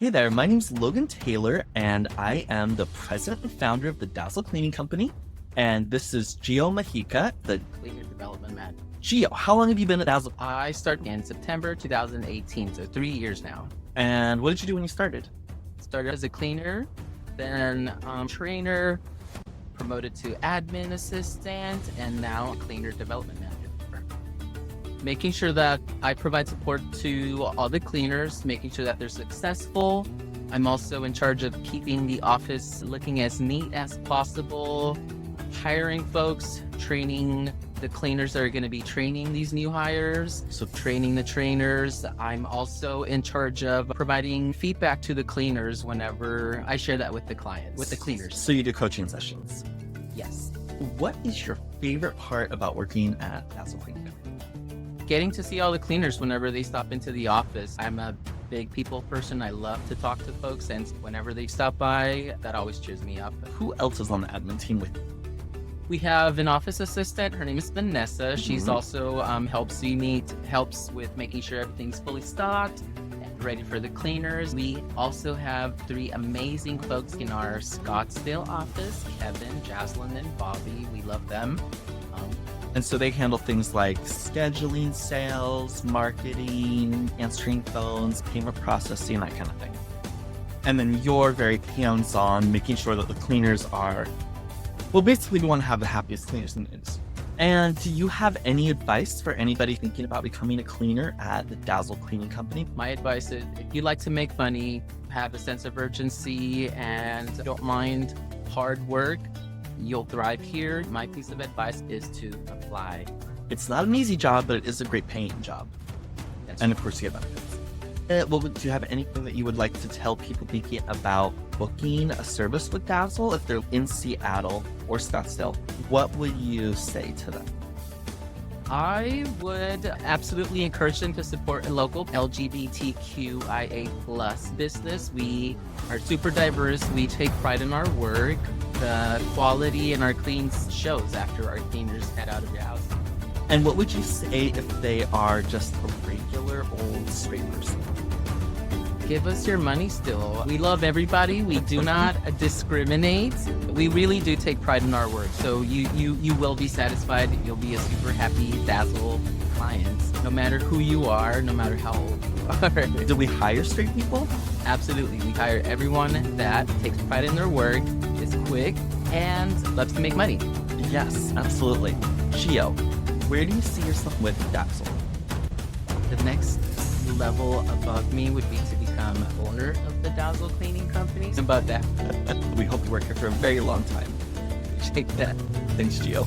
Hey there, my name's Logan Taylor, and I am the president and founder of the Dazzle Cleaning Company. And this is Gio Mojica, the Cleaner Development Man. Gio. How long have you been at Dazzle? I started in September 2018, so 3 years now. And what did you do when you started? Started as a cleaner, then trainer, promoted to admin assistant, and now cleaner development manager. Making sure that I provide support to all the cleaners, making sure that they're successful. I'm also in charge of keeping the office looking as neat as possible, hiring folks, training the cleaners that are going to be training these new hires, so training the trainers. I'm also in charge of providing feedback to the cleaners whenever I share that with the clients, with the cleaners. So you do coaching sessions. Yes. What is your favorite part about working at Dazzle Cleaning Company? Getting to see all the cleaners whenever they stop into the office. I'm a big people person. I love to talk to folks, and whenever they stop by, that always cheers me up. Who else is on the admin team with you? We have an office assistant. Her name is Vanessa. She's also helps with making sure everything's fully stocked and ready for the cleaners. We also have 3 amazing folks in our Scottsdale office, Kevin, Jaslyn, and Bobby. We love them. And so they handle things like scheduling, sales, marketing, answering phones, payment processing, that kind of thing. And then you're very hands-on, making sure that the cleaners are, well, basically we want to have the happiest cleaners in the industry. And do you have any advice for anybody thinking about becoming a cleaner at the Dazzle Cleaning Company? My advice is, if you like to make money, have a sense of urgency, and don't mind hard work, you'll thrive here. My piece of advice is to apply. It's not an easy job, but it is a great paying job. That's And of course you get benefits. Well, do you have anything that you would like to tell people thinking about booking a service with Dazzle if they're in Seattle or Scottsdale? What would you say to them? I would absolutely encourage them to support a local LGBTQIA+ business. We are super diverse. We take pride in our work. The quality in our cleans shows after our cleaners head out of your house. And what would you say if they are just a regular old straight person? Give us your money still. We love everybody. We do not discriminate. We really do take pride in our work. So you will be satisfied. You'll be a super happy Dazzle client, no matter who you are, no matter how old you are. Do we hire straight people? Absolutely. We hire everyone that takes pride in their work, is quick, and loves to make money. Yes, absolutely. Gio, where do you see yourself with Dazzle? The next level above me would be to become owner of the Dazzle Cleaning Company. About that. We hope you work here for a very long time. Take that. Thanks, Gio.